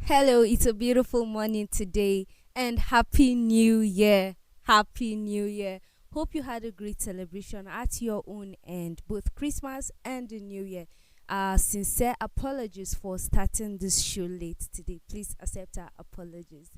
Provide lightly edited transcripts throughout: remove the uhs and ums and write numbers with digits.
Hello, it's a beautiful morning today and Happy New Year. Happy New Year. Hope you had a great celebration at your own end, both Christmas and the New Year. Sincere apologies for starting this show late today. Please accept our apologies.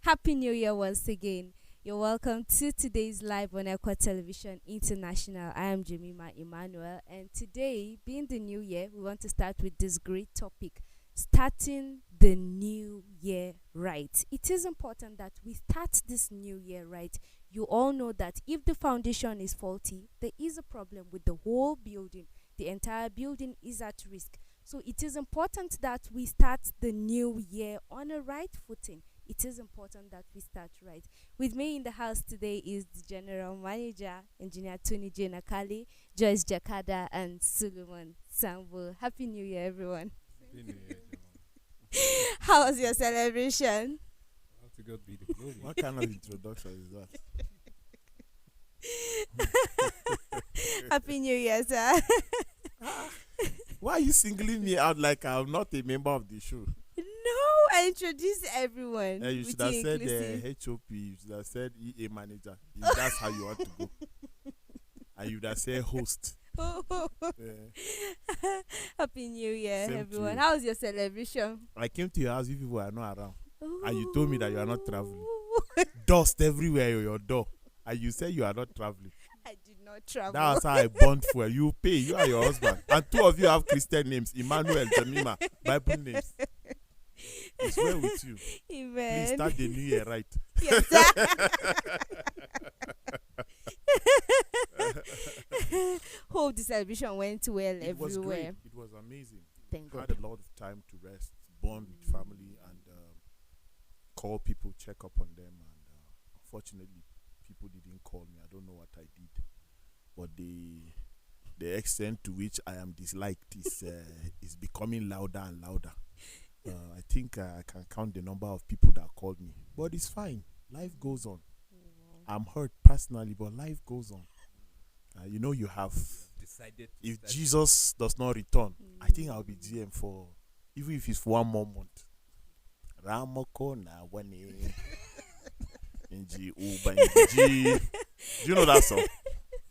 Happy New Year once again. You're welcome to today's live on Equa Television International. I am Jemima Emmanuel, and today, being the new year, we want to start with this great topic: starting the new year right. It is important that we start this new year right. You all know that if the foundation is faulty, there is a problem with the whole building. The entire building is at risk. So it is important that we start the new year on a right footing. It is important that we start right. With me in the house today is the General Manager, Engineer Tony J. Nakali, Joyce Jakada, and Suleiman Sambo. Happy New Year, everyone. Happy New Year, How was your celebration? How to God be the glory. What kind of introduction is that? Happy New Year, sir. Why are you singling me out like I'm not a member of the show? No, I introduced everyone. You with should have said inclusive. HOP, you should have said EA manager. If that's how you want to go. And you would have said host. Happy New Year, Same to everyone. you. How was your celebration? I came to your house if people were not around. And you told me that you are not traveling. Ooh. Dust everywhere on your door. And you said you are not traveling. I did not travel. That's how I bond for you. You pay, you are your husband. And two of you have Christian names, Emmanuel, Jemima, Bible names. It's well with you. Amen. Please start the new year right. Yes, sir. Hope the celebration went well It was great. everywhere. It was amazing. Thank Had God. a lot of time to rest, bond with family, and call people, check up on them. And unfortunately, people didn't call me. I don't know what I did, but the extent to which I am disliked is becoming louder and louder. I think I can count the number of people that called me, but it's fine. Life goes on. I'm hurt personally, but life goes on. You have. Decided to If start Jesus does not return, I think I'll be GM for, even if it's for 1 more month. Ramoko na wane. Nji uba nji. Do you know that song?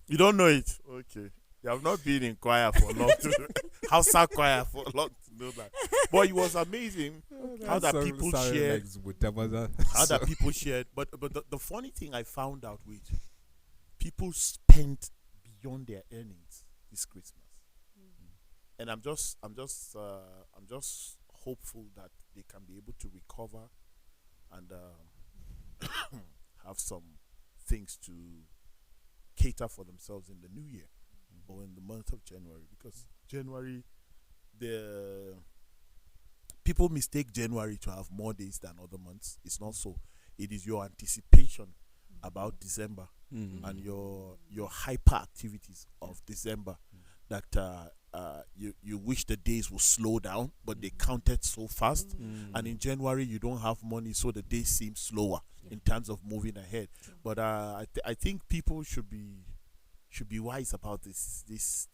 You don't know it? Okay. You have not been in choir for long. Hausa choir for long to know that. But it was amazing how that people shared. How that people shared. But the funny thing I found out with people spent beyond their earnings this Christmas, and I'm just hopeful that they can be able to recover and have some things to cater for themselves in the new year or in the month of January, because January, the people mistake January to have more days than other months. It's not so. It is your anticipation about December and your hyper activities of December that you wish the days will slow down, but they counted so fast. And in January you don't have money, so the days seem slower in terms of moving ahead. But I think people should be wise about this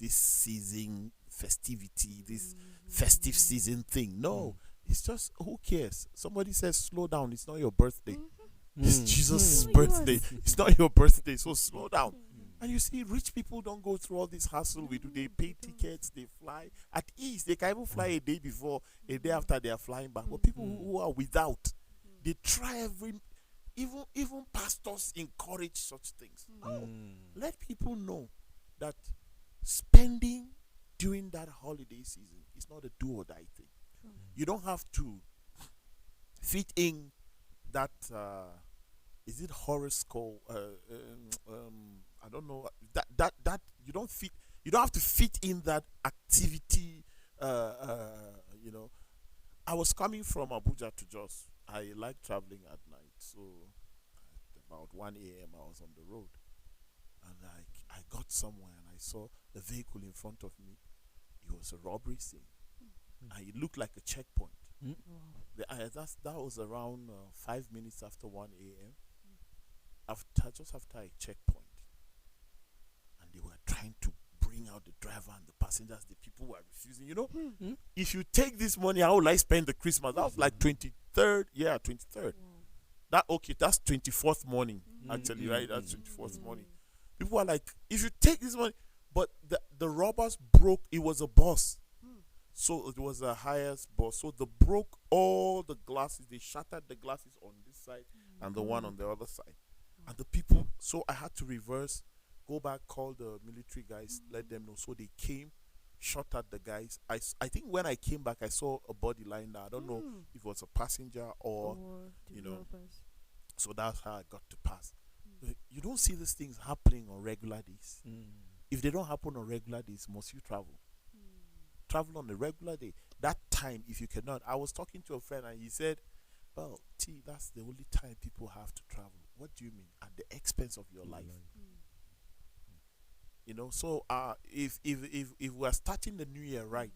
season festivity, this festive season thing. No, it's just, who cares? Somebody says slow down. It's not your birthday. It's Jesus' Mm. birthday. It's not your birthday, so slow down. And you see, rich people don't go through all this hassle we do. They pay tickets, they fly at ease. They can even fly a day before, a day after they are flying back. But people who are without, they try even pastors encourage such things. No, let people know that spending during that holiday season is not a do or die thing. You don't have to fit in that. Is it horoscope? I don't know. That you don't fit. You don't have to fit in that activity. I was coming from Abuja to Jos. I like traveling at night, so at about 1 a.m. I was on the road, and I got somewhere and I saw a vehicle in front of me. It was a robbery scene, and it looked like a checkpoint. That was around 5 minutes after 1 a.m. Just after a checkpoint, and they were trying to bring out the driver and the passengers. The people were refusing. If you take this money, how will I spend the Christmas? That was like 23rd. Yeah, 23rd. That's 24th morning, Mm-hmm. actually, right? That's 24th Mm. morning. People are like, if you take this money, but the robbers broke, it was a bus. Mm. So it was the highest bus. So they broke all the glasses. They shattered the glasses on this side and the one on the other side. And the people, so I had to reverse, go back, call the military guys, let them know. So they came, shot at the guys. I think when I came back, I saw a body lying there. I don't know Mm. if it was a passenger or, the you know, robbers. so that's how I got to pass. You don't see these things happening on regular days. If they don't happen on regular days, must you travel? Travel on a regular day. That time, if you cannot, I was talking to a friend and he said, well, T, that's the only time people have to travel. What do you mean? At the expense of your life. You know, so if we are starting the new year right,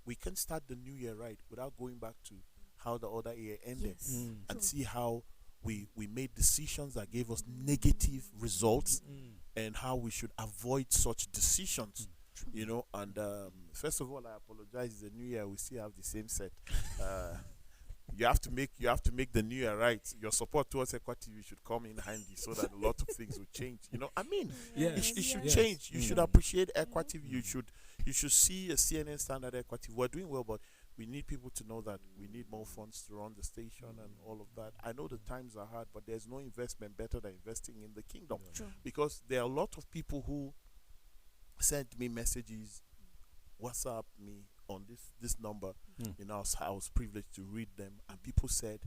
we can start the new year right without going back to how the other year ended Yes. and see how we made decisions that gave us negative results and how we should avoid such decisions. You know, and first of all, I apologize. It's the new year. We still have the same set. You have to make the new year right. Your support towards Equity should come in handy so that a lot of things will change. You know, I mean, it should Yes. change. You should appreciate Equity. You should see a CNN Standard Equity. We're doing well, but we need people to know that we need more funds to run the station and all of that. I know the times are hard, but there's no investment better than investing in the kingdom, True. because there are a lot of people who sent me messages, WhatsApp me on this number. You know, I was privileged to read them, and people said,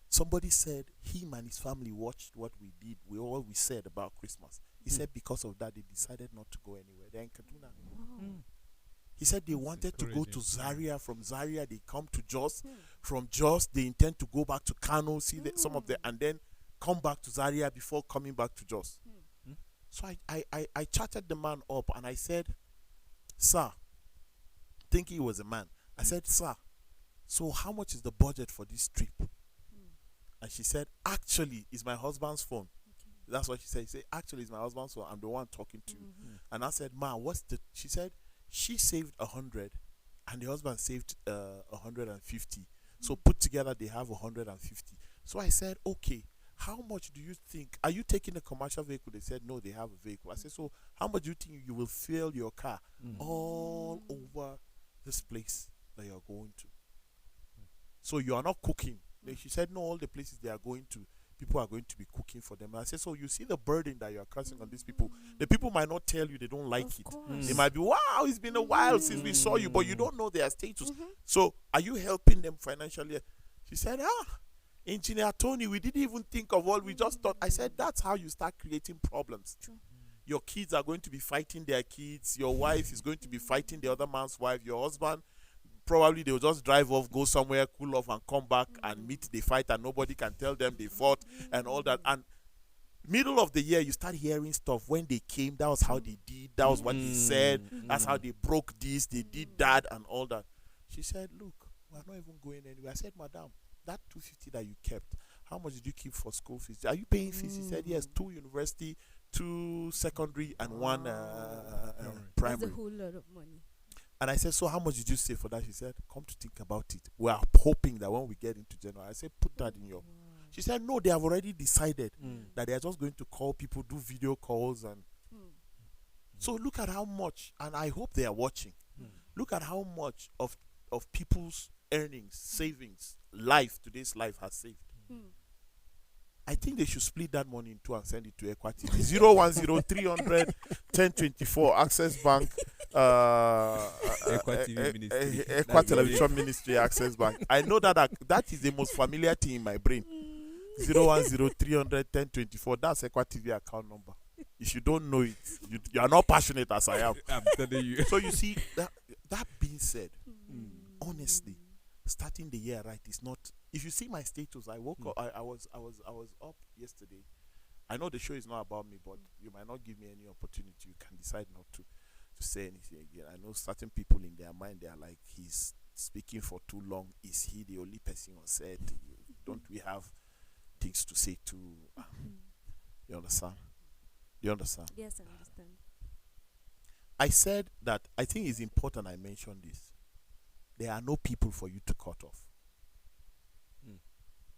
somebody said him and his family watched what we did, all we said about Christmas. He said because of that they decided not to go anywhere. They're in Kaduna. He said they wanted to go to encouraging. Zaria. From Zaria they come to Jos. From Jos they intend to go back to Kano, see some of the, and then come back to Zaria before coming back to Jos. So I chatted the man up and I said, sir, thinking he was a man, I said, sir, so how much is the budget for this trip? And she said, actually, it's my husband's phone. That's what she said. She said, actually, it's my husband's phone. I'm the one talking to you. And I said, ma, she said, she saved 100 and the husband saved 150. So put together, they have 150. So I said, okay, how much do you think? Are you taking a commercial vehicle? They said, no, they have a vehicle. I said, so how much do you think you will fill your car all over this place that you're going to? So you are not cooking. Then she said, no, all the places they are going to, people are going to be cooking for them. I said, so you see the burden that you are casting on these people. The people might not tell you they don't like Of it. course. They might be, wow, it's been a while since we saw you, but you don't know their status. So are you helping them financially? She said, Engineer Tony, we didn't even think of all. We just thought. I said, that's how you start creating problems. True. Your kids are going to be fighting their kids. Your wife is going to be fighting the other man's wife. Your husband, probably they'll just drive off, go somewhere, cool off, and come back and meet the fight, and nobody can tell them they fought and all that. And middle of the year, you start hearing stuff. When they came, that was how they did. That was what they said. That's how they broke this. They did that and all that. She said, look, we're not even going anywhere. I said, madam, that 250 that you kept, how much did you keep for school fees? Are you paying fees? She said, yes, 2 university, 2 secondary, and 1 That's primary. a whole lot of money. And I said, so how much did you save for that? She said, come to think about it, we are hoping that when we get into January. I said, put that in your... She said, no, they have already decided that they are just going to call people, do video calls. And so look at how much, and I hope they are watching. Look at how much of people's earnings, savings, today's life has saved. I think they should split that money in two and send it to Equity. 010-300 1024 Access Bank, Equity Ministry. Equity Television Ministry, Access Bank. I know that is the most familiar thing in my brain. 010-300 1024. That's Equity TV account number. If you don't know it, you are not passionate as I am. I'm telling you. So you see, that being said, honestly, starting the year right is not. If you see my status, I woke up. I was up yesterday. I know the show is not about me, but you might not give me any opportunity. You can decide not to say anything again. I know certain people in their mind, they are like, he's speaking for too long. Is he the only person on set? Don't we have things to say too? You understand? Do you understand? Yes, I understand. I said that I think it's important I mention this. There are no people for you to cut off.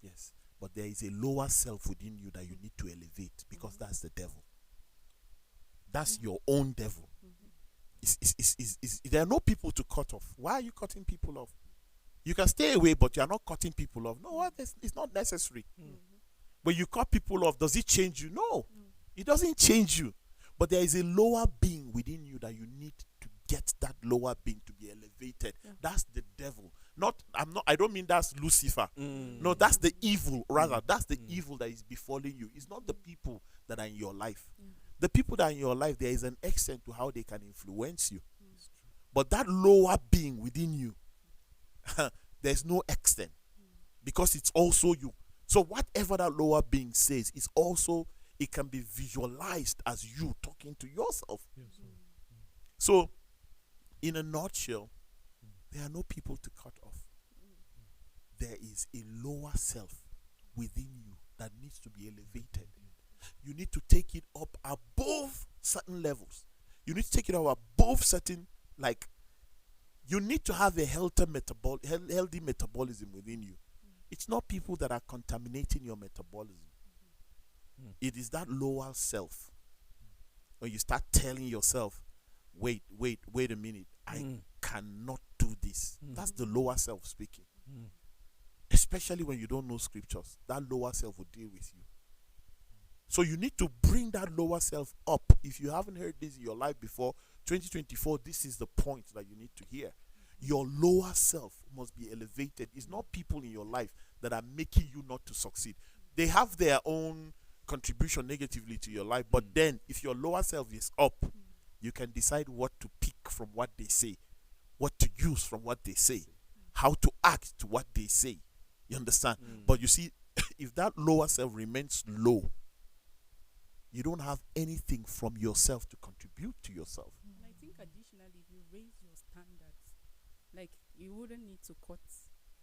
Yes. But there is a lower self within you that you need to elevate, because that's the devil. That's your own devil. There are no people to cut off. Why are you cutting people off? You can stay away, but you are not cutting people off. No, what? It's not necessary. When you cut people off, does it change you? No, it doesn't change you. But there is a lower being within you that you need to get that lower being to be elevated. That's the devil. I don't mean that's Lucifer. No, that's the evil. Rather, that's the evil that is befalling you. It's not the people that are in your life. The people that are in your life, there is an extent to how they can influence you. But that lower being within you, there's no extent, because it's also you. So whatever that lower being says, is also, it can be visualized as you talking to yourself. So, in a nutshell, there are no people to cut off. There is a lower self within you that needs to be elevated. You need to take it up above certain levels. You need to take it up above certain, you need to have a healthy metabolism within you. It's not people that are contaminating your metabolism. It is that lower self. When you start telling yourself, wait a minute, I cannot do this. That's the lower self speaking. Especially when you don't know scriptures, that lower self will deal with you. So you need to bring that lower self up. If you haven't heard this in your life before, 2024, this is the point that you need to hear. Your lower self must be elevated. It's not people in your life that are making you not to succeed. They have their own contribution negatively to your life, but then if your lower self is up, you can decide what to pick from what they say, what to use from what they say, how to act to what they say. You understand? But you see, if that lower self remains low, you don't have anything from yourself to contribute to yourself. And I think additionally, if you raise your standards, you wouldn't need to cut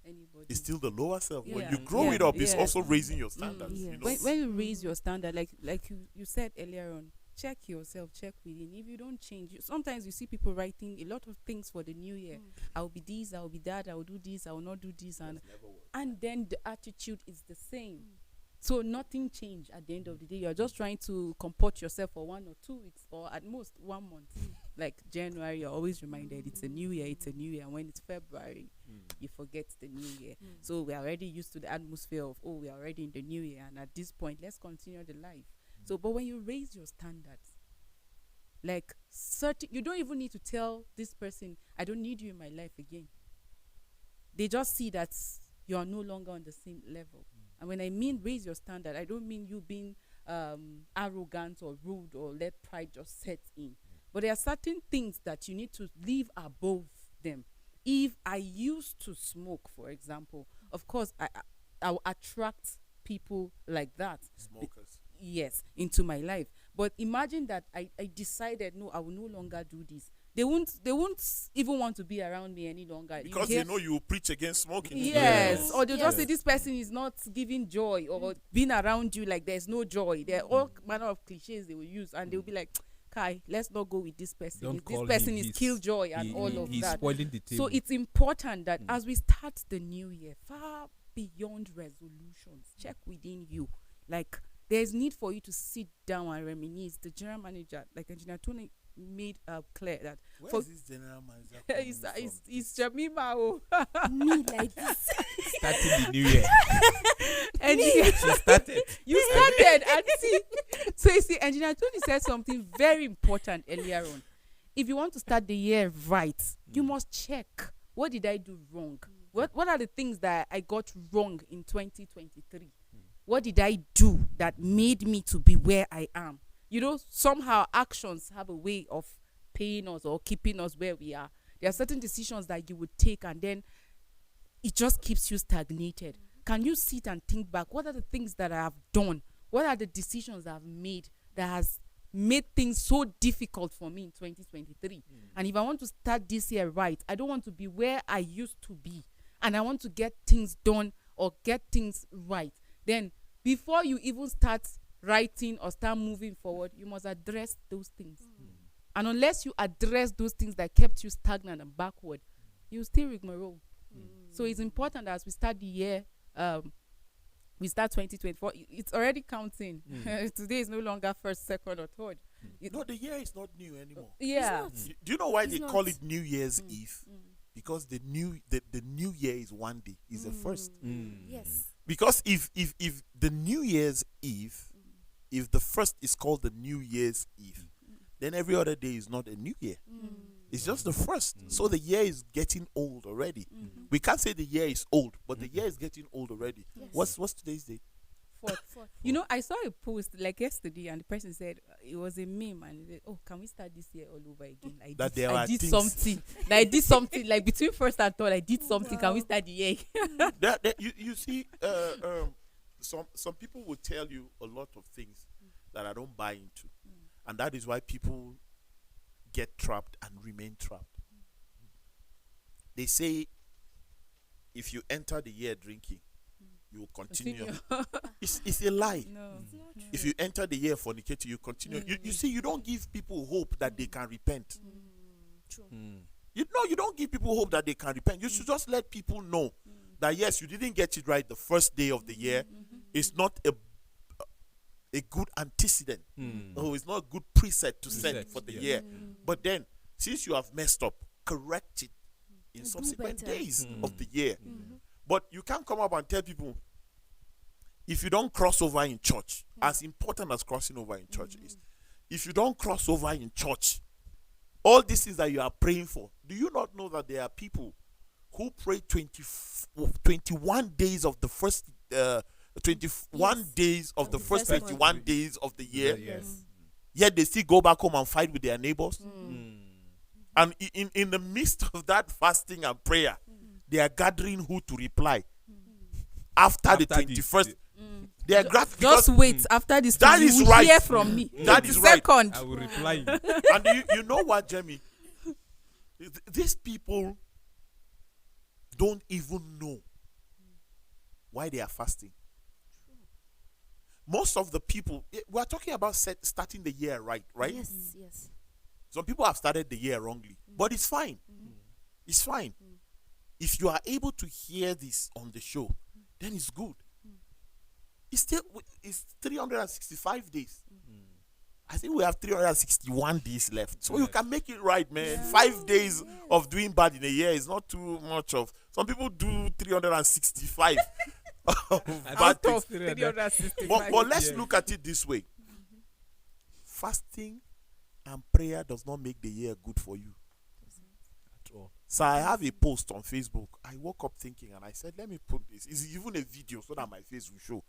anybody. It's still the lower self. When Yeah. you grow it up, it's Yeah. also raising your standards. Yes. You know? When you raise your standard, like you said earlier on, check yourself, check within. If you don't change, sometimes you see people writing a lot of things for the new year. I'll be this, I'll be that, I'll do this, I will not do this, and then the attitude is the same. So nothing changed at the end of the day. You're just trying to comport yourself for 1 or 2 weeks, or at most 1 month. Like January, you're always reminded it's a new year, it's a new year. And when it's February, you forget the new year. So we're already used to the atmosphere of, we are already in the new year. And at this point, let's continue the life. So, but when you raise your standards, you don't even need to tell this person, I don't need you in my life again. They just see that you are no longer on the same level. And when I mean raise your standard, I don't mean you being arrogant or rude or let pride just set in. But there are certain things that you need to leave above them. If I used to smoke, for example, of course, I'll attract people like that. Smokers. Yes, into my life. But imagine that I decided, no, I will no longer do this. They won't even want to be around me any longer. Because they know you preach against smoking. Yes. Or they'll just Yes. say this person is not giving joy, or being around you like there's no joy. There are all manner of cliches they will use, and they'll be like, Kai, let's not go with this person. Don't This call person him. is He's- killjoy and all of he's that. spoiling the table. So it's important that as we start the new year, far beyond resolutions, check within you. There's need for you to sit down and reminisce. The general manager, like Engineer Tony, made clear that Where is this general manager it's coming from? Jamima. Oh. Me like this. starting the new year. Engineer, She started. you started and see. So you see, Engineer Tony said something very important earlier on. If you want to start the year right, you must check, what did I do wrong? What are the things that I got wrong in 2023? What did I do that made me to be where I am? Somehow actions have a way of paying us or keeping us where we are. There are certain decisions that you would take, and then it just keeps you stagnated. Can you sit and think back? What are the things that I have done? What are the decisions I've made that has made things so difficult for me in 2023? And if I want to start this year right, I don't want to be where I used to be, and I want to get things done or get things right. Then before you even start writing or start moving forward, you must address those things. And unless you address those things that kept you stagnant and backward, you still rigmarole. So it's important that as we start the year we start 2024. It's already counting. Today is no longer first, second, or third. No, the year is not new anymore. Yeah. Do you know why It's they not. call it New Year's Eve? Because the new year is one day, is the first. Yes. Because if the New Year's Eve, if the first is called the New Year's Eve, then every other day is not a new year. It's just the first. So the year is getting old already. We can't say the year is old, but the year is getting old already. Yes. What's today's date? Fourth. You know, I saw a post like yesterday, and the person said it was a meme, and he said, "Oh, can we start this year all over again? That there I are did things- something. Like, I did something. Like between first and third, I did something. Can we start the year?" You see, some people will tell you a lot of things that I don't buy into, and that is why people get trapped and remain trapped. They say if you enter the year drinking, you will continue. It's a lie. No. If you enter the year fornicating, you continue. You see, you don't give people hope that they can repent. True. You don't give people hope that they can repent. You should just let people know that yes, you didn't get it right the first day of the year. It's not a good antecedent. Or it's not a good preset to set for the year. But then, since you have messed up, correct it in Do subsequent better. days of the year. But you can't come up and tell people, if you don't cross over in church, as important as crossing over in church is, if you don't cross over in church, all these things that you are praying for, do you not know that there are people who pray 21 days of the first 21 Yes. days of the first first 21 days of the year, Yes. yet they still go back home and fight with their neighbors? And in the midst of that fasting and prayer, they are gathering who to reply after the 21st. They are Just because wait after this. That you is will right. hear from me. That is right. Second. I will reply you. and you know what, Jamie? These people don't even know why they are fasting. Most of the people, we are talking about starting the year right? Yes. Yes. Some people have started the year wrongly, but it's fine. It's fine. If you are able to hear this on the show, then it's good. It's 365 days. I think we have 361 days left. So you can make it right, man. 5 days of doing bad in a year is not too much of. Some people do 365 of bad Out things. of 365. But let's Yeah. look at it this way. Fasting and prayer does not make the year good for you. At all. So I have a post on Facebook. I woke up thinking and I said, let me put this. It's even a video so that my face will show.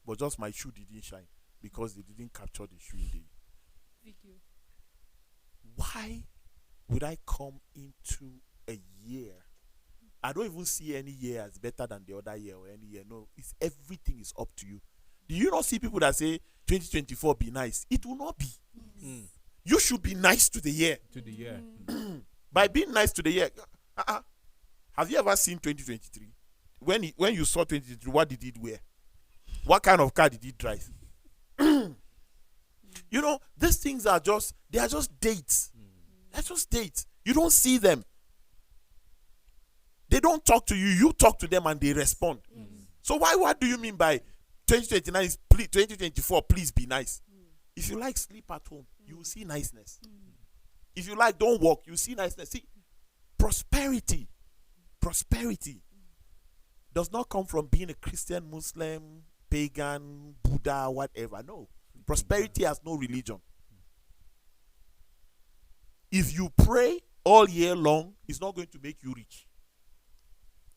But just my shoe didn't shine because they didn't capture the shoe in the Video. why would I come into a year? I don't even see any year as better than the other year or any year. No, everything is up to you. Do you not see people that say 2024 be nice? It will not be. You should be nice to the year. To the year. By being nice to the year. Have you ever seen 2023? When you saw 2023, what did it wear? What kind of car did it drive? You know, these things are just dates. They're just dates. You don't see them. They don't talk to you. You talk to them and they respond. So what do you mean by 2029 is 2024, please be nice? If you like sleep at home, you will see niceness. If you like don't work, you see niceness. See, prosperity does not come from being a Christian, Muslim, pagan, Buddha, whatever. No. Prosperity has no religion. If you pray all year long, it's not going to make you rich.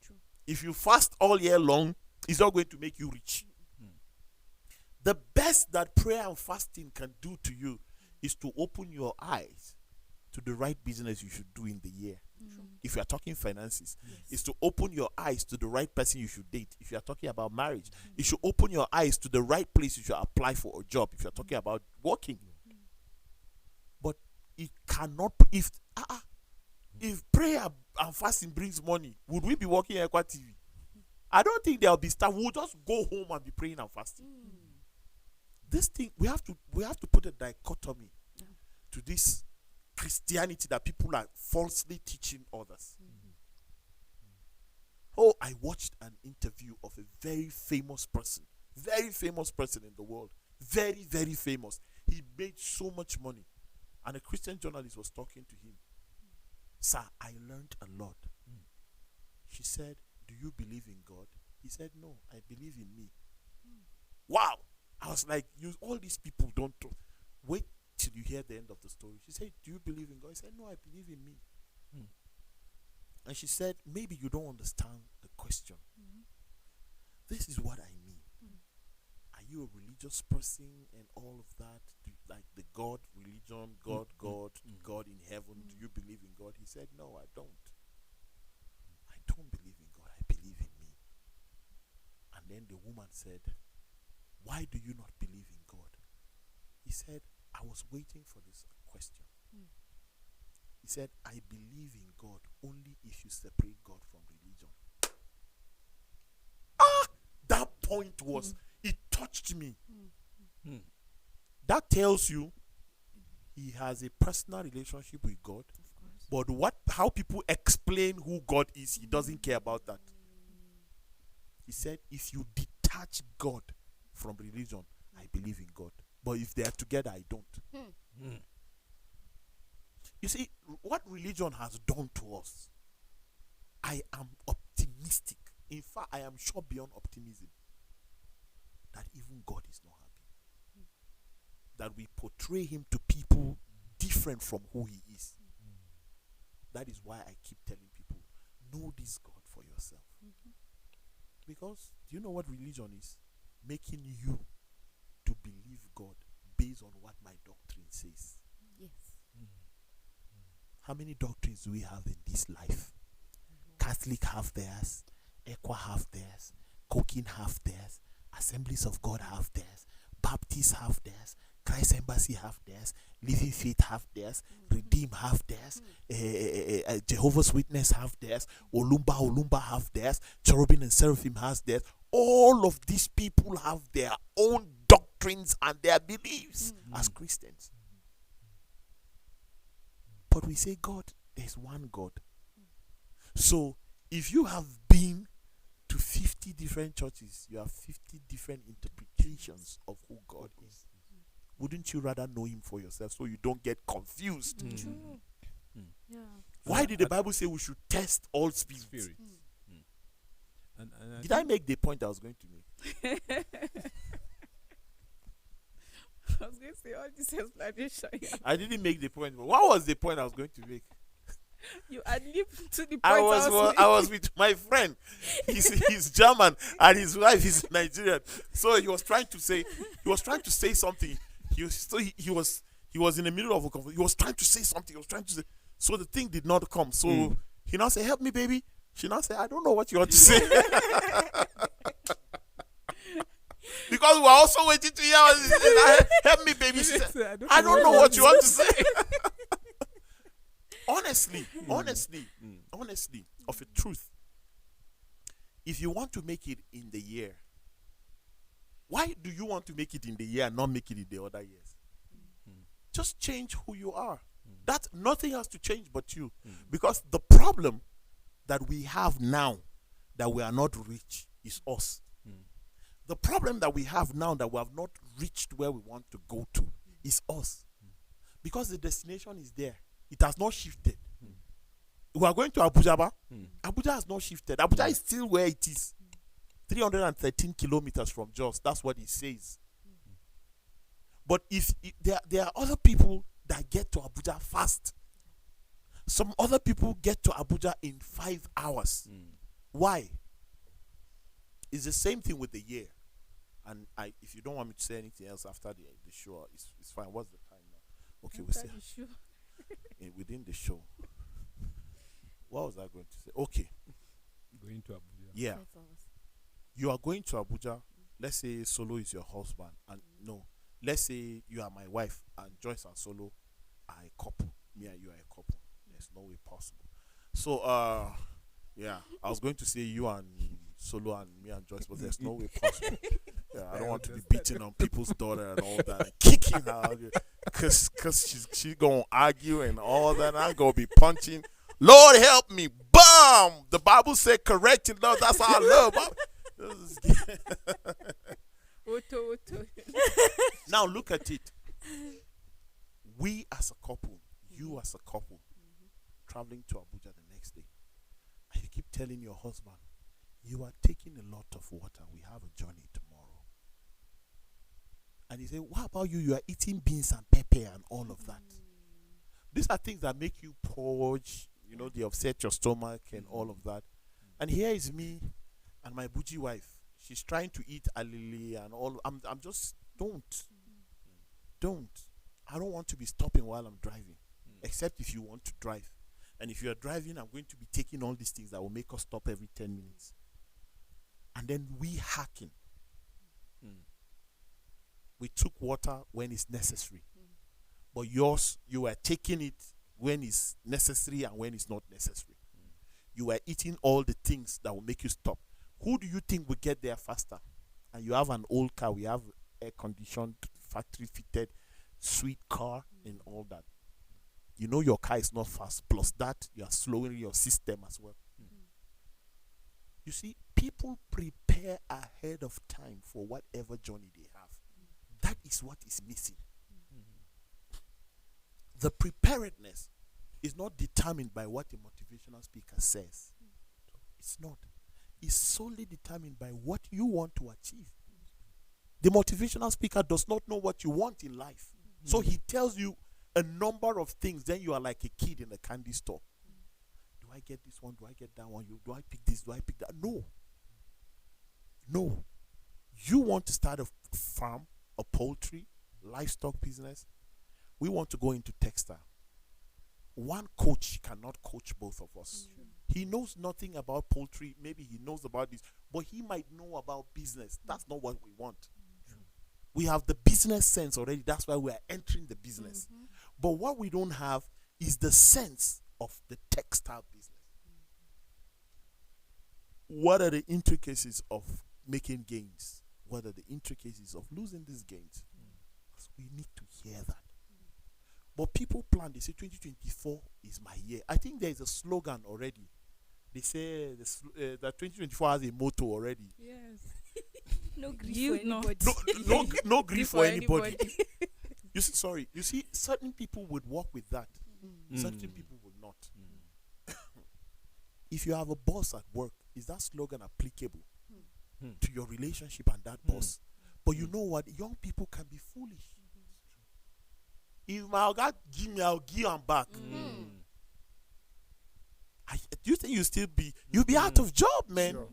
True. If you fast all year long, it's not going to make you rich. The best that prayer and fasting can do to you is to open your eyes to the right business you should do in the year. If you are talking finances, is to open your eyes to the right person you should date. If you are talking about marriage, it should open your eyes to the right place you should apply for a job. If you are talking about working, but it cannot. If prayer and fasting brings money, would we be working at Ekwa TV? I don't think there will be staff. We'll just go home and be praying and fasting. This thing we have to put a dichotomy to this Christianity that people are falsely teaching others. Oh, I watched an interview of a very famous person Very famous person in the world. Very, very famous. He made so much money. And a Christian journalist was talking to him. Sir, I learned a lot. She said, do you believe in God? He said, no, I believe in me. Wow. I was like, all these people don't talk. Wait till you hear the end of the story. She said, do you believe in God? He said, no, I believe in me. And she said, maybe you don't understand the question. This is what I mean. Are you a religious person and all of that? Do you, like the God religion, God in heaven? Do you believe in God? He said, no, I don't. I don't believe in God. I believe in me. And then the woman said, why do you not believe in God? He said, I was waiting for this question. He said, I believe in God only if you separate God from religion. That point was, it touched me. That tells you he has a personal relationship with God. But how people explain who God is, he doesn't care about that. He said, if you detach God from religion, I believe in God. But if they are together, I don't. You see, what religion has done to us, I am optimistic. In fact, I am sure beyond optimism that even God is not happy. That we portray him to people different from who he is. That is why I keep telling people, know this God for yourself. Because do you know what religion is? Making you to believe God based on what my doctrine says. Yes. How many doctrines do we have in this life? Catholic have theirs, Equa have theirs, Cokin have theirs, Assemblies of God have theirs, Baptists have theirs, Christ Embassy have theirs, Living Faith have theirs, Redeem have theirs, Jehovah's Witness have theirs, Olumba have theirs, Cherubim and Seraphim has theirs. All of these people have their own doctrines and their beliefs as Christians. But we say, God, there's one God. So if you have been to 50 different churches, you have 50 different interpretations of who God is. Wouldn't you rather know him for yourself so you don't get confused? True. Yeah. Why did the Bible say we should test all spirits? And Did I make the point I was going to make? I was going to say all this explanation. I didn't make the point. But what was the point I was going to make? You ad-libbed to the point I was with my friend. He's German and his wife is Nigerian. So he was trying to say something. He was in the middle of a conversation. He was trying to say something. So the thing did not come. So he now said, "Help me, baby." She now said, "I don't know what you want to say." Because we are also waiting to hear. Help me, baby. She said, I don't know what you want to say. Honestly, of a truth, if you want to make it in the year, why do you want to make it in the year and not make it in the other years? Just change who you are. That nothing has to change but you. Because the problem that we have now that we are not rich is us. The problem that we have now that we have not reached where we want to go to is us. Because the destination is there. It has not shifted. We are going to Abuja, but Abuja has not shifted. Abuja is still where it is. 313 kilometers from Jos. That's what it says. But if there are other people that get to Abuja fast. Some other people get to Abuja in 5 hours. Why? It's the same thing with the year. And if you don't want me to say anything else after the show, it's fine. What's the time now? Okay, we'll see. Within the show. What was I going to say? Okay. Going to Abuja. Yeah. You are going to Abuja. Let's say Solo is your husband. And no. Let's say you are my wife and Joyce and Solo are a couple. Me and you are a couple. There's no way possible. So, yeah. I was going to say you and Solo and me and Joyce, but there's no way possible. Yeah, I don't want to be beating on people's daughter and all that, and kicking her out because she's gonna argue and all that. I'm gonna be punching. Lord help me! Bam! The Bible said correcting love. That's how I love. Now look at it. We as a couple, you as a couple, traveling to Abuja the next day, and you keep telling your husband, you are taking a lot of water. We have a journey tomorrow. And he say, what about you? You are eating beans and pepper and all of that. These are things that make you purge, they upset your stomach and all of that. And here is me and my bougie wife. She's trying to eat alili and all. I'm just, don't. I don't want to be stopping while I'm driving, except if you want to drive. And if you're driving, I'm going to be taking all these things that will make us stop every 10 minutes. And then we hacking. We took water when it's necessary. But yours, you are taking it when it's necessary and when it's not necessary. You are eating all the things that will make you stop. Who do you think will get there faster? And you have an old car, we have air-conditioned, factory-fitted, sweet car and all that. Your car is not fast. Plus that, you are slowing your system as well. You see, people prepare ahead of time for whatever journey they have. That is what is missing. The preparedness is not determined by what a motivational speaker says. It's not. It's solely determined by what you want to achieve. The motivational speaker does not know what you want in life. So he tells you a number of things. Then you are like a kid in a candy store. Do I get this one? Do I get that one? Do I pick this? Do I pick that? No. You want to start a farm, a poultry, livestock business. We want to go into textile. One coach cannot coach both of us. He knows nothing about poultry. Maybe he knows about this, but he might know about business. That's not what we want. We have the business sense already. That's why we are entering the business. But what we don't have is the sense of the textile business. What are the intricacies of making gains? What are the intricacies of losing these gains? Because we need to hear that. But people plan, they say 2024 is my year. I think there is a slogan already. They say that 2024 has a motto already. Yes. No grief You for not. anybody. No grief for anybody. You see, certain people would work with that. Certain people will not. If you have a boss at work, is that slogan applicable to your relationship and that boss? But you know what? Young people can be foolish. If my God give me, I'll give him back. Do you think you'll be out of job, man? Sure.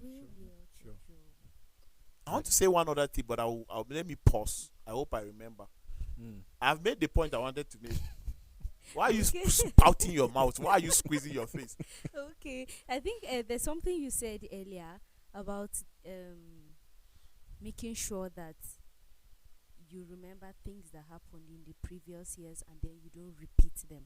I want to say one other thing, but I'll let me pause. I hope I remember. I've made the point I wanted to make. Why are you spouting your mouth? Why are you squeezing your face? Okay, I think there's something you said earlier about making sure that you remember things that happened in the previous years and then you don't repeat them.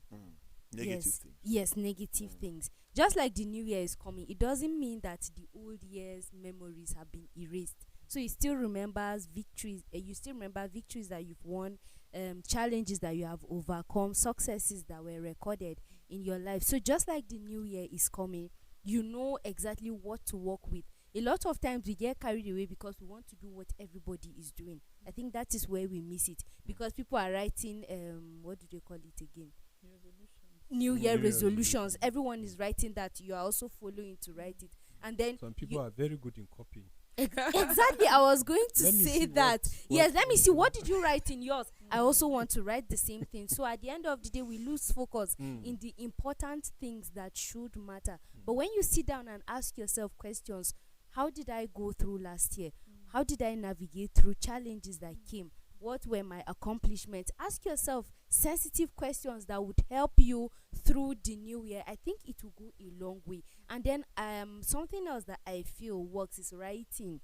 Negative things. Yes, negative things. Just like the new year is coming, it doesn't mean that the old year's memories have been erased. So you still remembers victories. You still remember victories that you've won, challenges that you have overcome, successes that were recorded in your life. So just like the new year is coming, you know exactly what to work with. A lot of times we get carried away because we want to do what everybody is doing. I think that is where we miss it, because people are writing what do they call it again? New Year resolutions. Everyone is writing that. You are also following to write it, and then Some people are very good in copying. Exactly, I was going to Let me say see that. what Yes, let me see, what did you write in yours? I also want to write the same thing. So at the end of the day, we lose focus in the important things that should matter. But when you sit down and ask yourself questions, how did I go through last year? How did I navigate through challenges that came? What were my accomplishments? Ask yourself sensitive questions that would help you through the new year. I think it will go a long way. And then something else that I feel works is writing.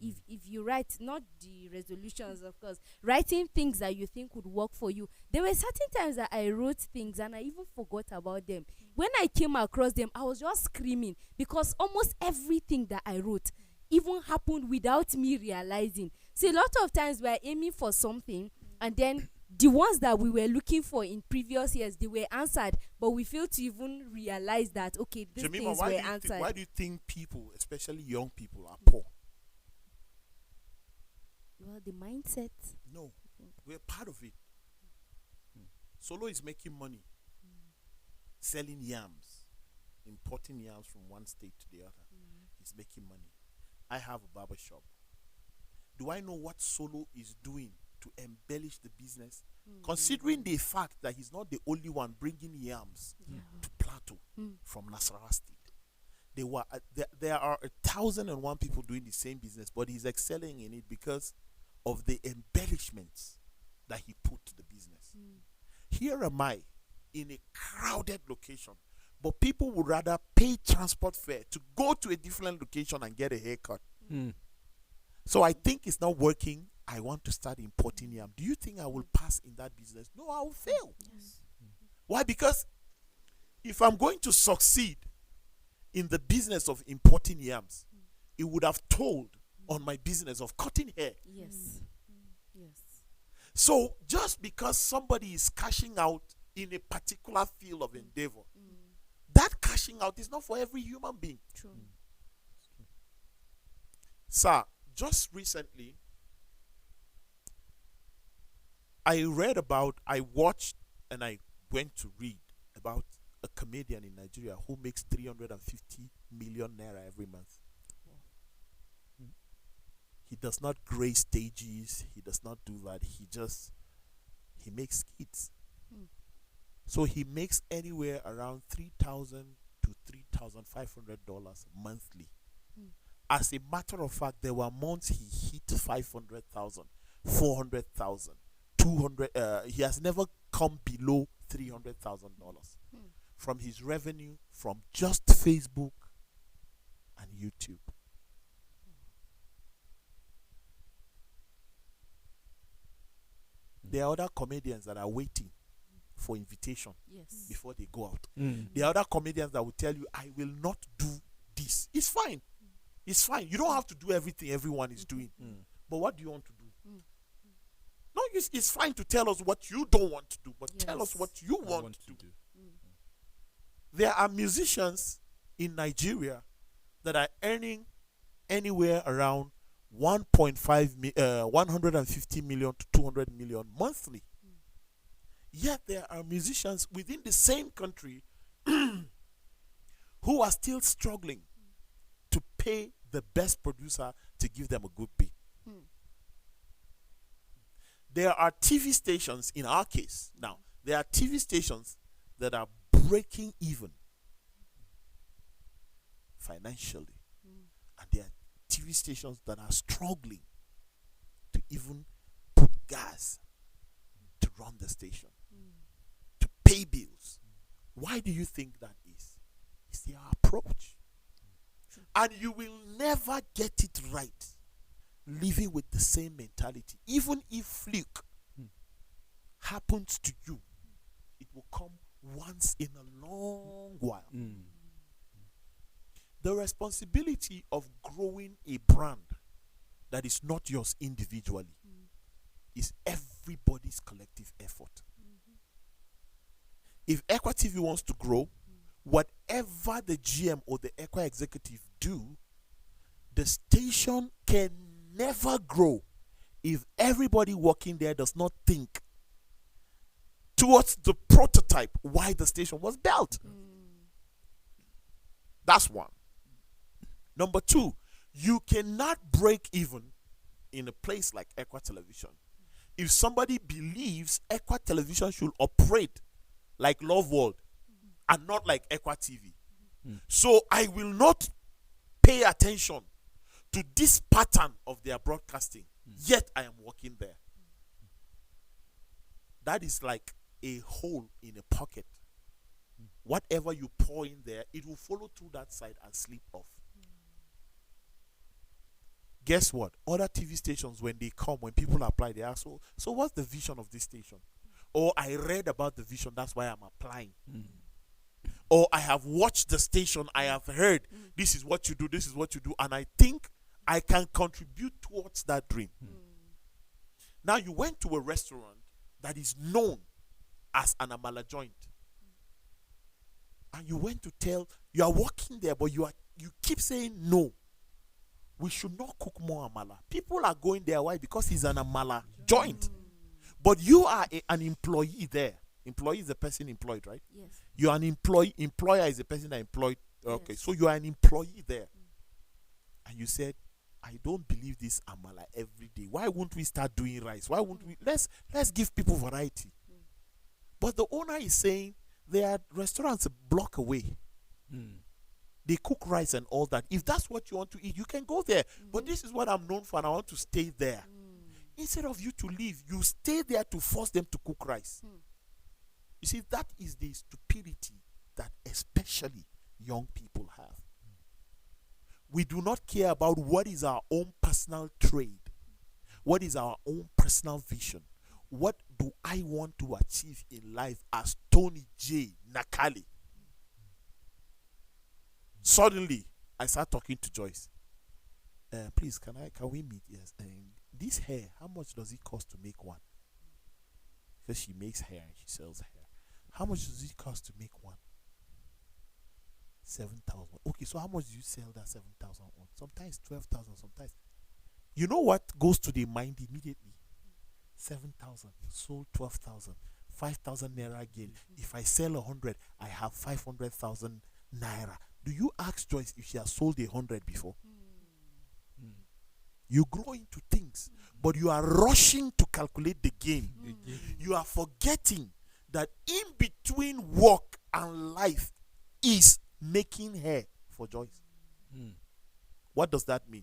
If you write, not the resolutions, of course, writing things that you think would work for you. There were certain times that I wrote things and I even forgot about them. When I came across them, I was just screaming, because almost everything that I wrote even happened without me realizing. So a lot of times we're aiming for something, and then the ones that we were looking for in previous years, they were answered, but we failed to even realize that, okay, these Jemima, things were answered. why do you think people, especially young people, are poor? Well, the mindset. No. We're part of it. Solo is making money selling yams, importing yams from one state to the other. He's making money. I have a barber shop. Do I know what Solo is doing to embellish the business? Considering the fact that he's not the only one bringing yams to Plateau from Nasarawa State. There are 1,001 people doing the same business, but he's excelling in it because of the embellishments that he put to the business. Here am I in a crowded location, but people would rather pay transport fare to go to a different location and get a haircut. So I think it's not working. I want to start importing yam. Do you think I will pass in that business? No, I will fail. Why? Because if I'm going to succeed in the business of importing yams, it would have told on my business of cutting hair. Yes. So just because somebody is cashing out in a particular field of endeavor, that cashing out is not for every human being. True. Sir, just recently, I watched and I went to read about a comedian in Nigeria who makes 350 million naira every month. He does not grace stages. He does not do that. He makes skits. So he makes anywhere around $3,000 to $3,500 monthly. As a matter of fact, there were months he hit 500,000, 400,000, 200. He has never come below $300,000 from his revenue from just Facebook and YouTube. There are other comedians that are waiting for invitation Yes. before they go out. There are other comedians that will tell you, I will not do this. It's fine. It's fine. You don't have to do everything everyone is doing. But what do you want to do? No, it's fine to tell us what you don't want to do, but tell us Yes. what you want to do. There are musicians in Nigeria that are earning anywhere around 150 million to 200 million monthly. Yet there are musicians within the same country who are still struggling to pay the best producer to give them a good beat. There are TV stations, in our case now, there are TV stations that are breaking even financially. And there are TV stations that are struggling to even put gas to run the station, to pay bills. Why do you think that is? It's their approach. And you will never get it right living with the same mentality. Even if fluke happens to you, it will come once in a long while. The responsibility of growing a brand that is not yours individually is everybody's collective effort. If Equa TV wants to grow, whatever the GM or the Equa executive do, the station can never grow if everybody working there does not think towards the prototype why the station was built. That's one. Number two, you cannot break even in a place like Equa Television if somebody believes Equa Television should operate like Love World and not like Equa TV. So I will not pay attention to this pattern of their broadcasting, yet I am working there. That is like a hole in a pocket. Whatever you pour in there, it will follow through that side and slip off. Guess what? Other TV stations, when they come, when people apply, they ask, so what's the vision of this station? Or I read about the vision, that's why I'm applying. Or I have watched the station, I have heard, this is what you do, this is what you do, and I think I can contribute towards that dream. Now you went to a restaurant that is known as an amala joint. And you went to tell, you are working there, but you keep saying no. We should not cook more amala. People are going there. Why? Because it's an amala joint. But you are an employee there. Employee is the person employed, right? Yes. You are an employee. Employer is the person that employed. Okay, Yes. so you are an employee there. And you said, I don't believe this amala every day. Why won't we start doing rice? Why won't we? Let's give people variety. But the owner is saying there are restaurants a block away. They cook rice and all that. If that's what you want to eat, you can go there. But this is what I'm known for, and I want to stay there. Instead of you to leave, you stay there to force them to cook rice. You see, that is the stupidity that especially young people have. We do not care about what is our own personal trade, what is our own personal vision. What do I want to achieve in life as Tony J. Nakali? Suddenly, I start talking to Joyce. Please, can we meet? Yes. This hair, how much does it cost to make one? Because she makes hair and she sells hair. How much does it cost to make one? 7,000. Okay, so how much do you sell that 7,000 on? Sometimes 12,000, sometimes. You know what goes to the mind immediately? 7,000, sold 12,000, 5,000 naira again. If I sell 100, I have 500,000 naira. Do you ask Joyce if she has sold 100 before? You grow into things, but you are rushing to calculate the gain. You are forgetting that in between work and life is making hair for Joyce. What does that mean?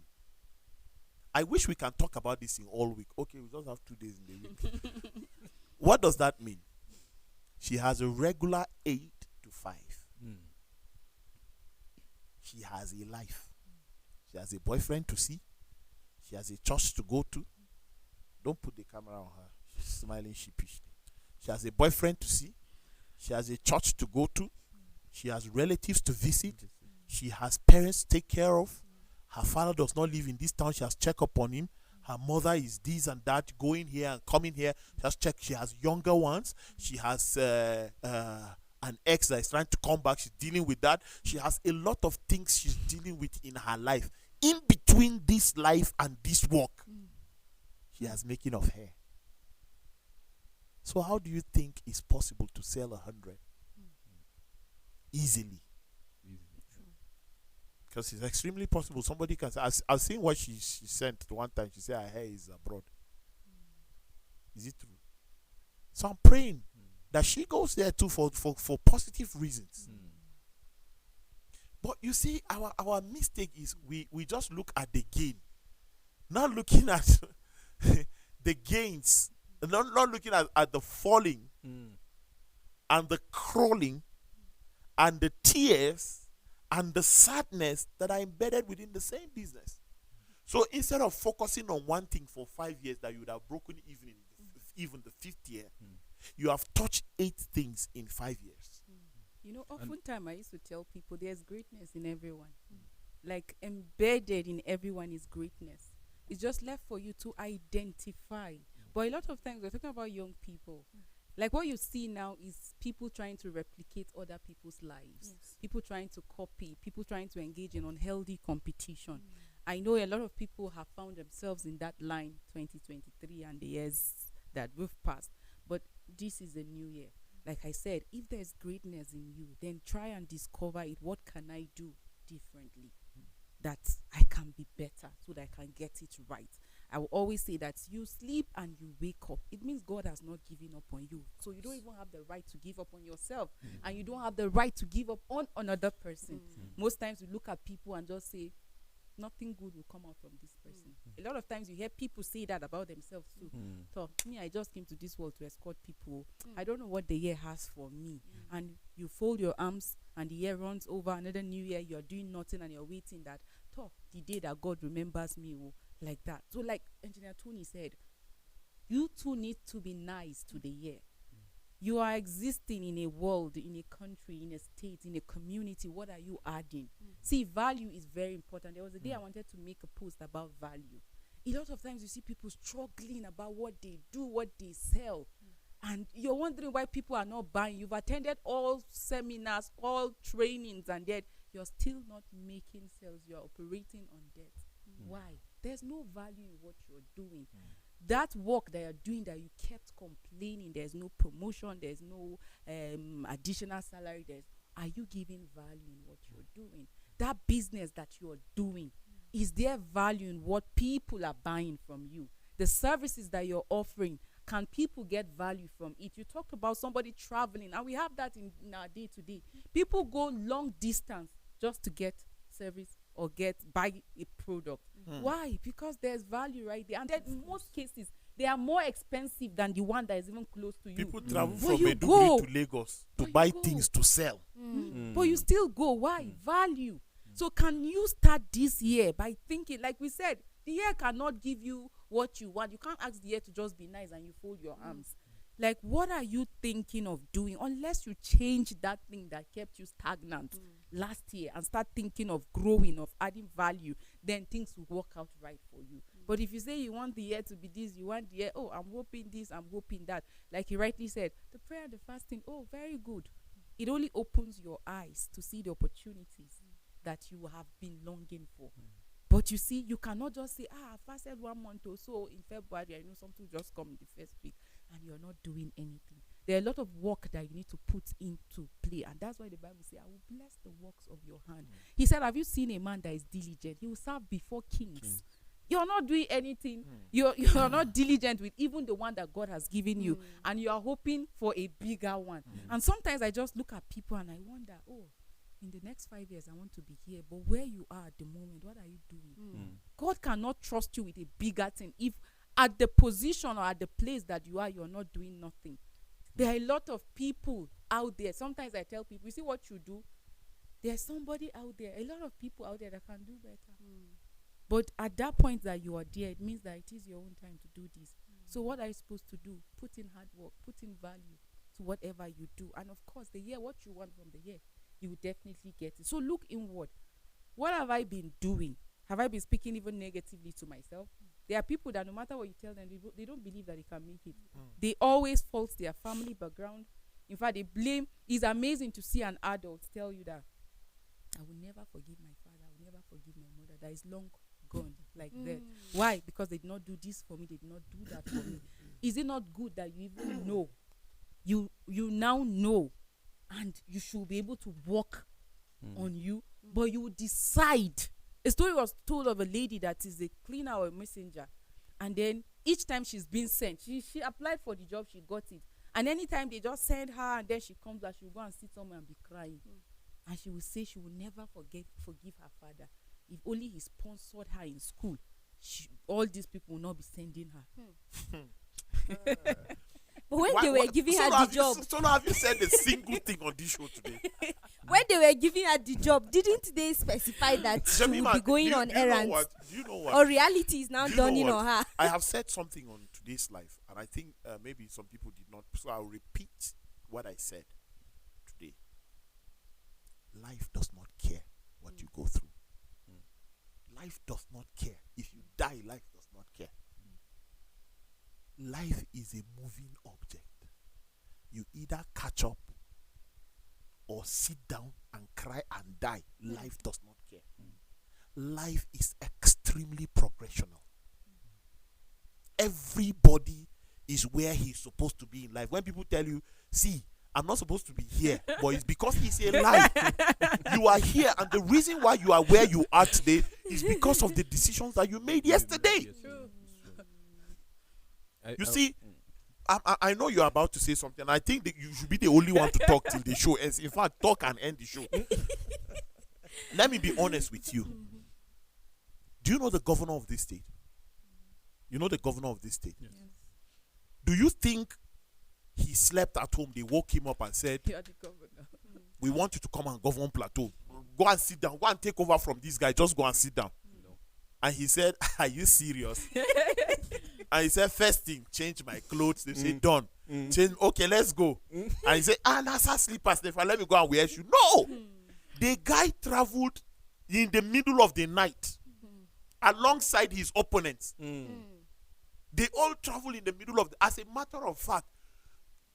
I wish we can talk about this in all week. Okay, we just have 2 days in the week. What does that mean? She has a regular 8 to 5. She has a life. She has a boyfriend to see. She has a church to go to. Don't put the camera on her. She's smiling sheepishly. She has a boyfriend to see. She has a church to go to. She has relatives to visit. She has parents to take care of. Her father does not live in this town. She has checked up on him. Her mother is this and that, going here and coming here. She has checked. She has younger ones. She has an ex that is trying to come back. She's dealing with that. She has a lot of things she's dealing with in her life. In between this life and this work, she has making of hair. So how do you think it's possible to sell 100 easily? Because it's extremely possible. Somebody can say, I've seen what she sent one time. She said her hair is abroad. Is it true? So I'm praying that she goes there too for positive reasons. But you see, our mistake is we just look at the gain, not looking at the gains, not looking at the falling and the crawling and the tears and the sadness that are embedded within the same business. So instead of focusing on one thing for 5 years that you would have broken even the 5th year, you have touched 8 things in 5 years. You know, oftentimes I used to tell people there's greatness in everyone. Like embedded in everyone is greatness. It's just left for you to identify. But a lot of times we're talking about young people. Like what you see now is people trying to replicate other people's lives. People trying to copy. People trying to engage in unhealthy competition. I know a lot of people have found themselves in that line 2023 and the years that we've passed. But this is a new year. Like I said, if there's greatness in you, then try and discover it. What can I do differently that I can be better so that I can get it right? I will always say that you sleep and you wake up. It means God has not given up on you. So you don't even have the right to give up on yourself. And you don't have the right to give up on another person. Most times we look at people and just say, nothing good will come out from this person. A lot of times you hear people say that about themselves too. So me, I just came to this world to escort people. I don't know what the year has for me. And you fold your arms and the year runs over. Another new year, you're doing nothing and you're waiting that the day that God remembers me, like that. So like Engineer Tony said, you too need to be nice to the year. You are existing in a world, in a country, in a state, in a community. What are you adding? See, value is very important. There was a day I wanted to make a post about value. A lot of times you see people struggling about what they do, what they sell. And you're wondering why people are not buying. You've attended all seminars, all trainings, and yet you're still not making sales. You're operating on debt. Why? There's no value in what you're doing. that work that you're doing that you kept complaining, there's no promotion, there's no additional salary, are you giving value in what you're doing? That business that you're doing, is there value in what people are buying from you? The services that you're offering, can people get value from it? You talked about somebody traveling, and we have that in our day to day. People go long distance just to get service or buy a product. Why? Because there's value right there. And then in most cases, they are more expensive than the one that is even close to you. People travel But from you Maiduguri go. to Lagos to But you buy go. things to sell. But you still go. Why? Value. So can you start this year by thinking, like we said, the year cannot give you what you want. You can't ask the year to just be nice and you fold your arms. Like, what are you thinking of doing? Unless you change that thing that kept you stagnant last year and start thinking of growing, of adding value, then things will work out right for you. But if you say you want the year to be this, you want the year, oh, I'm hoping this, I'm hoping that. Like you rightly said, the prayer and the fasting, oh, very good. It only opens your eyes to see the opportunities that you have been longing for. But you see, you cannot just say, I fasted 1 month or so in February, I know something just come in the first week, and you're not doing anything. There are a lot of work that you need to put into play, and that's why the Bible says, I will bless the works of your hand. He said, have you seen a man that is diligent? He will serve before kings. You're not doing anything. You're not diligent with even the one that God has given you, and you are hoping for a bigger one. And sometimes I just look at people and I wonder, oh, in the next 5 years, I want to be here. But where you are at the moment, what are you doing? God cannot trust you with a bigger thing if at the position or at the place that you are, you're not doing nothing. There are a lot of people out there. Sometimes I tell people, you see what you do? There's somebody out there, a lot of people out there that can do better. But at that point that you are there, it means that it is your own time to do this. So what are you supposed to do? Put in hard work, put in value to whatever you do. And of course, the year, what you want from the year, you will definitely get it. So look inward. What have I been doing? Have I been speaking even negatively to myself? There are people that no matter what you tell them, they don't believe that they can make it. They always fault their family background. In fact, they blame. It's amazing to see an adult tell you that, I will never forgive my father. I will never forgive my mother. That is long gone like that. Why? Because they did not do this for me. They did not do that for me. Is it not good that you even know? You now know, and you should be able to work on you, but you decide. A story was told of a lady that is a cleaner or a messenger, and then each time she's been sent, she applied for the job, she got it, and anytime they just send her, and then she comes back, she will go and sit somewhere and be crying, and she will say she will never forgive her father. If only he sponsored her in school, all these people will not be sending her. But when they were giving her the job, So now have you said a single thing on this show today? when they were giving her the job, didn't they specify that she would be going on errands? Do you know what? Or reality is now Do you know dawning what? on her? I have said something on today's life, and I think maybe some people did not. So I'll repeat what I said today. Life does not care what you go through. Life does not care. If you die, life does not care. Life is a moving object. You either catch up or sit down and cry and die. Life does not care. Life is extremely progressional. Everybody is where he's supposed to be in life. When people tell you, see, I'm not supposed to be here, but it's because it's a lie. You are here, and the reason why you are where you are today is because of the decisions that you made yesterday. You see, I know you're about to say something. I think that you should be the only one to talk till the show ends. In fact, talk and end the show. Let me be honest with you. Do you know the governor of this state? You know the governor of this state? Yes. Do you think he slept at home? They woke him up and said, You are the governor. we want you to come and govern Plateau. Go and sit down. Go and take over from this guy. Just go and sit down. No. And he said, are you serious? And he said, first thing, change my clothes. They say, done. Change. Okay, let's go. And he said, that's our slippers. Therefore, let me go and wear shoes. No. The guy traveled in the middle of the night alongside his opponents. They all travel in the middle of as a matter of fact,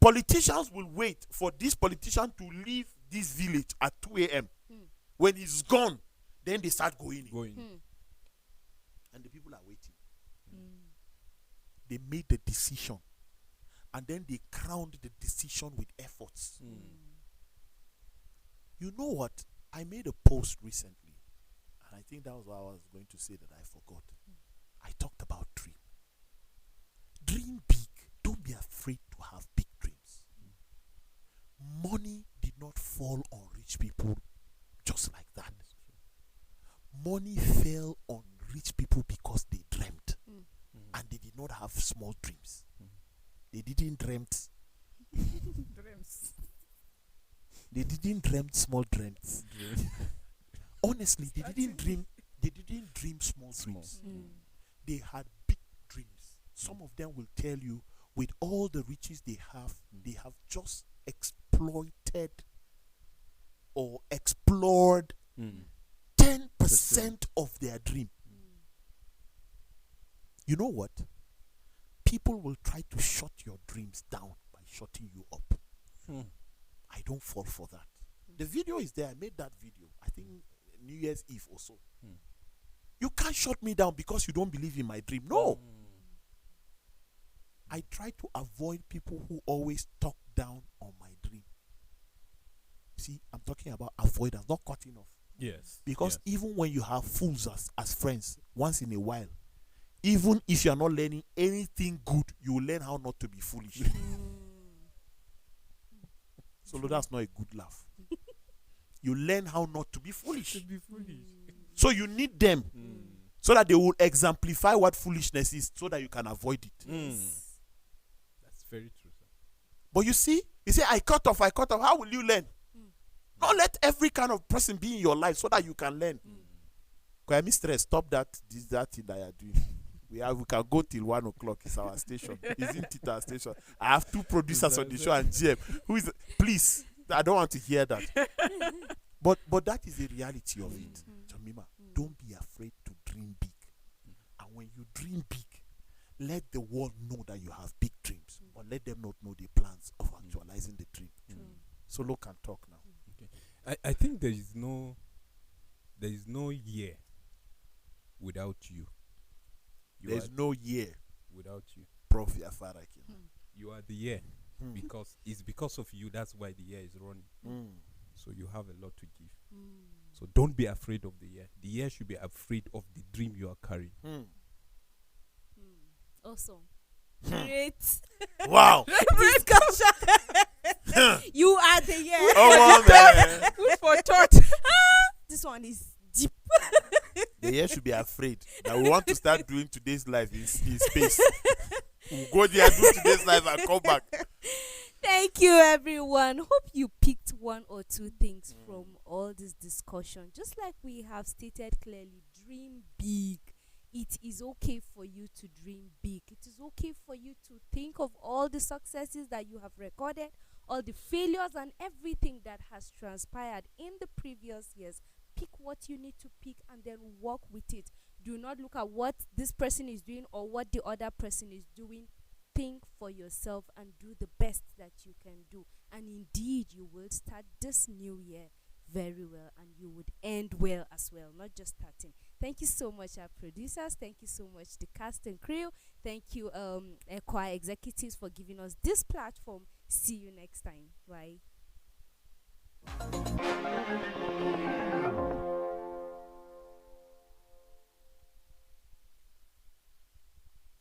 politicians will wait for this politician to leave this village at 2 a.m. When he's gone, then they start going in. Going. And the people are waiting. they made the decision, and then they crowned the decision with efforts. You know what? I made a post recently, and I think that was what I was going to say that I forgot. I talked about dream. Dream big. Don't be afraid to have big dreams. Money did not fall on rich people just like that. Money fell on rich people because they dreamt, and they did not have small dreams. They didn't dreamt. Dreams. They didn't dream small dreams. Honestly, they didn't dream. They didn't dream small dreams. They had big dreams. Some of them will tell you, with all the riches they have just exploited or explored 10% of their dream. You know what? People will try to shut your dreams down by shutting you up. I don't fall for that. The video is there. I made that video, I think, New Year's Eve or so. You can't shut me down because you don't believe in my dream. No. I try to avoid people who always talk down on my dream. See, I'm talking about avoidance, not cutting off. Yes. Because even when you have fools as friends, once in a while, even if you are not learning anything good, you will learn how not to be foolish. So that's not a good laugh. You learn how not to be foolish. So you need them so that they will exemplify what foolishness is, so that you can avoid it. That's very true, sir. But you say, I cut off. How will you learn? Not let every kind of person be in your life so that you can learn. Kwame Mistress, stop that thing that you are doing. We can go till 1 o'clock. It's our station. Isn't it our station? I have 2 producers on the show and GM. Please, I don't want to hear that. But that is the reality of it. Jamima, don't be afraid to dream big. And when you dream big, let the world know that you have big dreams. But let them not know the plans of actualizing the dream. So look and talk now. Okay. I think there is no year without you. There's no year without you. Prof. Yafaraki. You are the year. Because it's because of you, that's why the year is running. So you have a lot to give. So don't be afraid of the year. The year should be afraid of the dream you are carrying. Awesome. Great. Wow. You are the year. Oh, man. Food for thought. This one is deep. The year should be afraid that we want to start doing today's live in space. We'll go there, do today's live, and come back. Thank you, everyone. Hope you picked 1 or 2 things from all this discussion. Just like we have stated clearly, dream big. It is okay for you to dream big. It is okay for you to think of all the successes that you have recorded, all the failures and everything that has transpired in the previous years. Pick what you need to pick and then work with it. Do not look at what this person is doing or what the other person is doing. Think for yourself and do the best that you can do. And indeed, you will start this new year very well, and you would end well as well, not just starting. Thank you so much, our producers. Thank you so much, the cast and crew. Thank you, choir executives, for giving us this platform. See you next time. Bye.